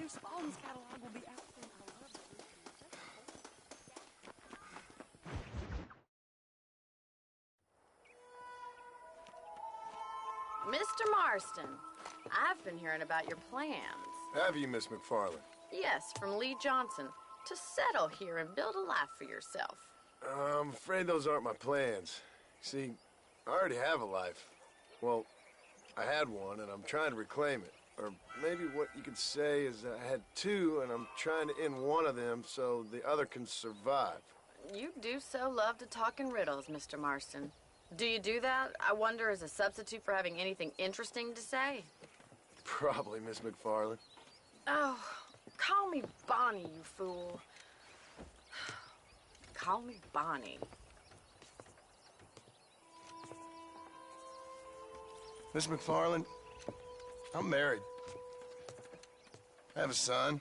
new Spalding's catalog will be out soon. I love it. Mr. Marston, I've been hearing about your plans. Have you, Miss McFarland? Yes, from Lee Johnson, to settle here and build a life for yourself. I'm afraid those aren't my plans. See, I already have a life. Well, I had one, and I'm trying to reclaim it. Or maybe what you could say is I had two, and I'm trying to end one of them so the other can survive. You do so love to talk in riddles, Mr. Marston. Do you do that, I wonder, as a substitute for having anything interesting to say? Probably, Miss McFarland. Oh, call me Bonnie, you fool. Call me Bonnie. Miss McFarland, I'm married. I have a son.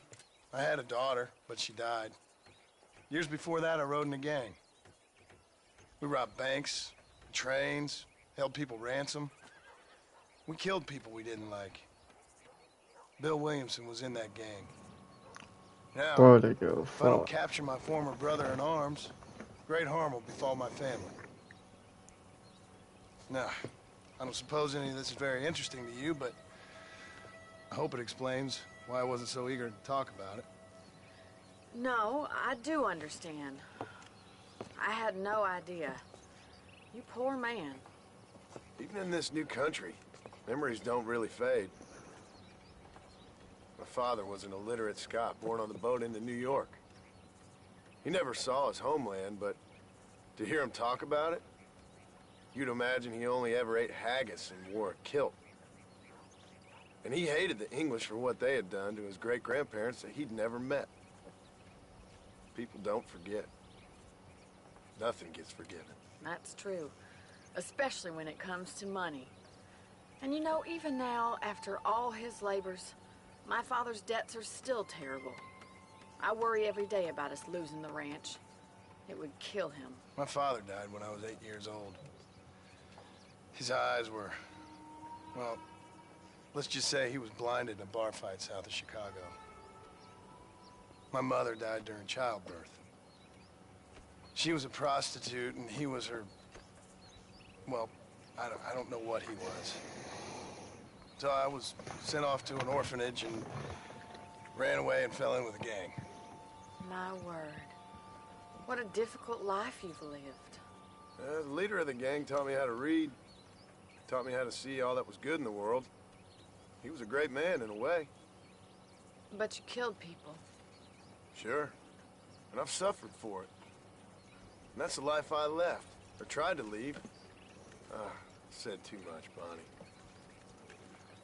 I had a daughter, but she died. Years before that, I rode in a gang. We robbed banks, trains, held people ransom. We killed people we didn't like. Bill Williamson was in that gang. Now, if I don't capture my former brother in arms, great harm will befall my family. Now, I don't suppose any of this is very interesting to you, but I hope it explains why I wasn't so eager to talk about it. No, I do understand. I had no idea. You poor man. Even in this new country, memories don't really fade. My father was an illiterate Scot born on the boat into New York. He never saw his homeland, but to hear him talk about it, you'd imagine he only ever ate haggis and wore a kilt. And he hated the English for what they had done to his great-grandparents that he'd never met. People don't forget. Nothing gets forgiven. That's true. Especially when it comes to money. And you know, even now, after all his labors, my father's debts are still terrible. I worry every day about us losing the ranch. It would kill him. My father died when I was 8 years old. His eyes were, well, let's just say he was blinded in a bar fight south of Chicago. My mother died during childbirth. She was a prostitute, and he was her, well, I don't know what he was. So I was sent off to an orphanage and ran away and fell in with a gang. My word. What a difficult life you've lived. The leader of the gang taught me how to read, taught me how to see all that was good in the world. He was a great man in a way. But you killed people. Sure. And I've suffered for it. And that's the life I left, or tried to leave. Said too much, Bonnie.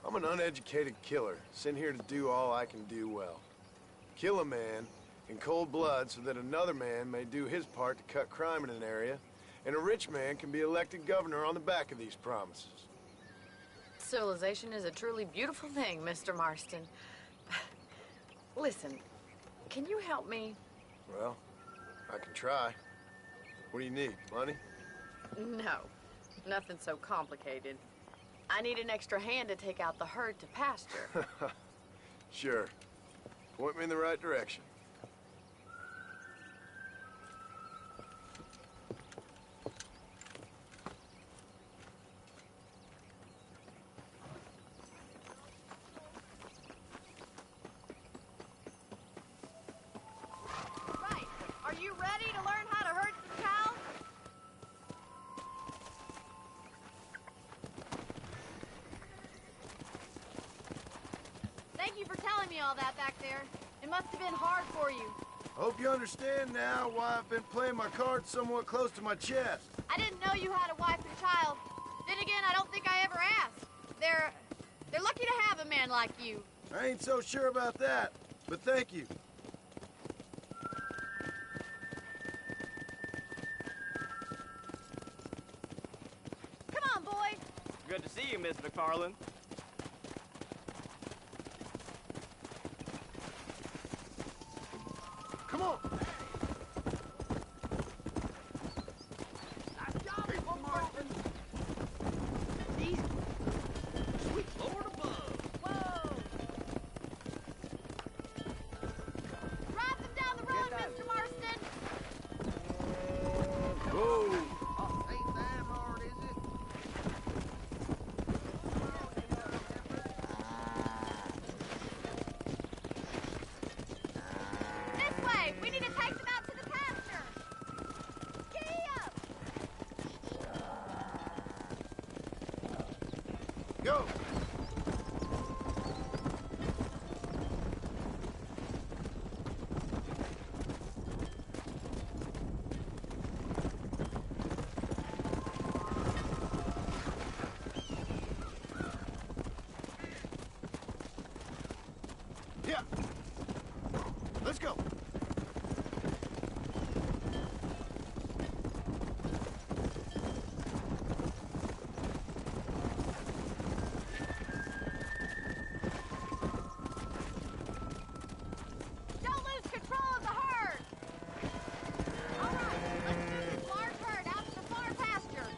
I'm an uneducated killer, sent here to do all I can do well. Kill a man in cold blood so that another man may do his part to cut crime in an area, and a rich man can be elected governor on the back of these promises. Civilization is a truly beautiful thing, Mr. Marston. Listen, can you help me? Well, I can try. What do you need, money? No, nothing so complicated. I need an extra hand to take out the herd to pasture. Sure. Point me in the right direction. Right. Are you ready to learn how to herd some cows? Thank you for telling me all that back there. It must have been hard for you. I hope you understand now why I've been playing my cards somewhat close to my chest. I didn't know you had a wife and child. Then again, I don't think I ever asked. They're lucky to have a man like you. I ain't so sure about that, but thank you. Come on, boys. Good to see you, Miss McFarland. Come on! Go! Yeah. Let's go. Don't lose control of the herd! All right, let's move this large herd out to the far pasture.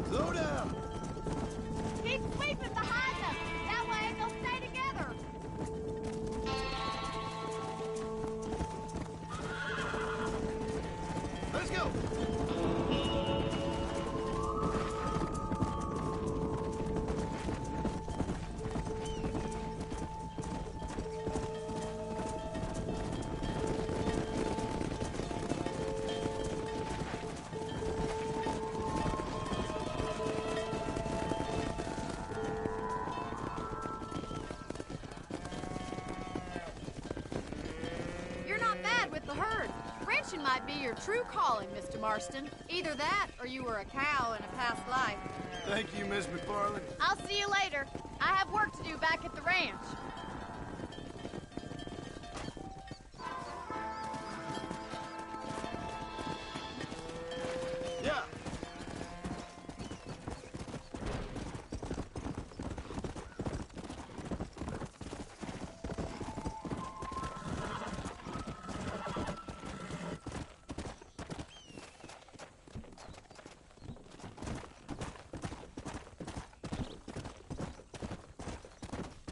Slow down. Keep sweeping behind them. That way they'll stay together. Let's go. You're not bad with the herd. Ranching might be your true calling, Mr. Marston. Either that, or you were a cow in a past life. Thank you, Miss McFarland. I'll see you later. I have work to do back at the ranch. Yeah.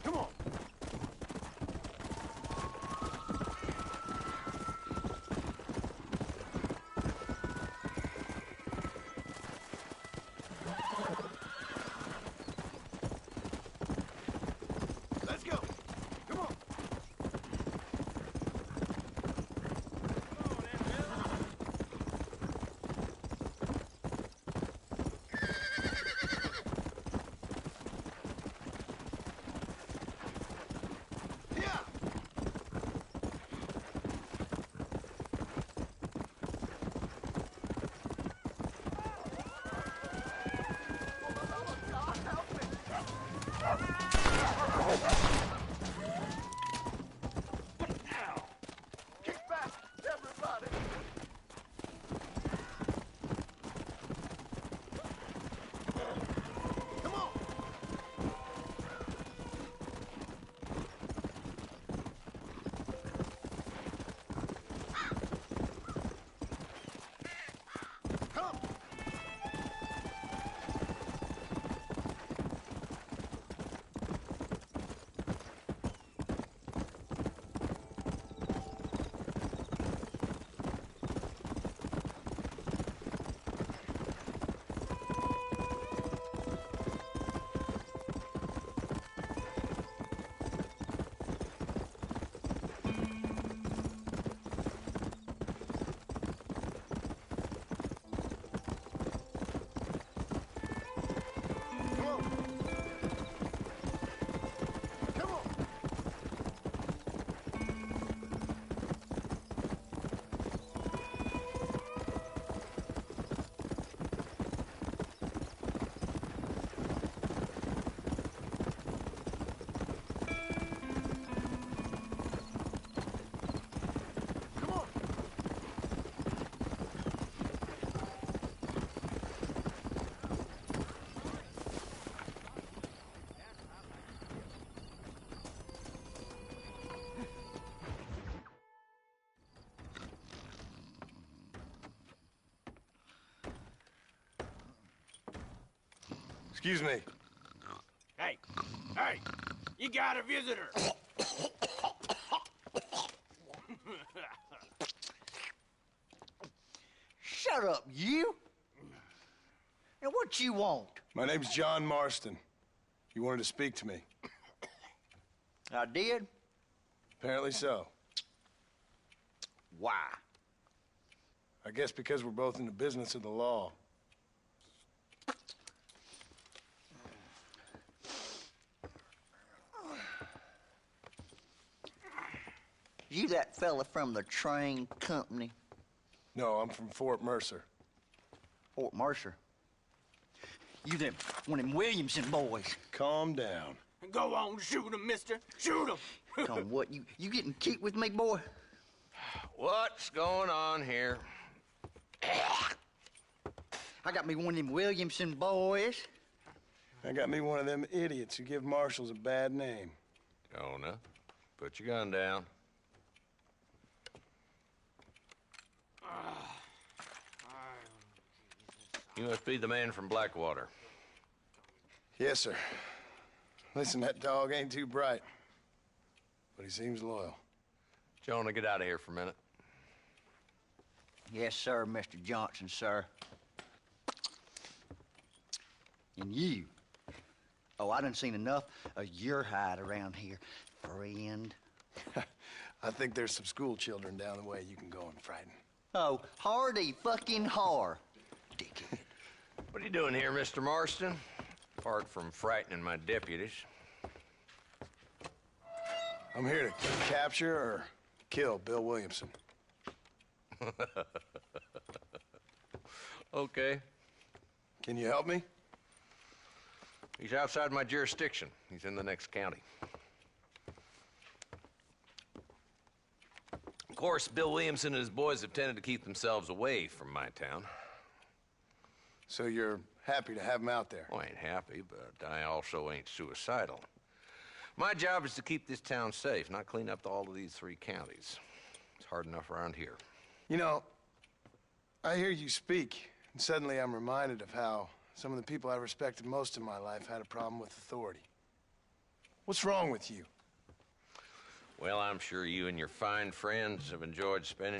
Come on. Let's go. Come on. Yeah. Kick back, everybody. Come on. Come. Come on. Come on. Come on. Excuse me. Hey, hey, you got a visitor. Shut up, you! And what you want? My name's John Marston. You wanted to speak to me. I did? Apparently so. Why? I guess because we're both in the business of the law. You that fella from the train company? No, I'm from Fort Mercer. Fort Mercer? You them, one of them Williamson boys. Calm down. Go on, shoot him, mister. Shoot him. Come on, what, you getting cute with me, boy? What's going on here? I got me one of them Williamson boys. I got me one of them idiots who give marshals a bad name. Jonah, put your gun down. You must be the man from Blackwater. Yes, sir. Listen, that dog ain't too bright, but he seems loyal. Jonah, get out of here for a minute. Yes, sir, Mr. Johnson, sir. And you. Oh, I done seen enough of your hide around here, friend. I think there's some school children down the way you can go and frighten. Oh, hardy fucking har. Dickhead. What are you doing here, Mr. Marston? Apart from frightening my deputies. I'm here to capture or kill Bill Williamson. Okay. Can you help me? He's outside my jurisdiction. He's in the next county. Of course, Bill Williamson and his boys have tended to keep themselves away from my town. So you're happy to have him out there? Well, I ain't happy, but I also ain't suicidal. My job is to keep this town safe, not clean up all of these 3 counties. It's hard enough around here. You know, I hear you speak, and suddenly I'm reminded of how some of the people I respected most in my life had a problem with authority. What's wrong with you? Well, I'm sure you and your fine friends have enjoyed spending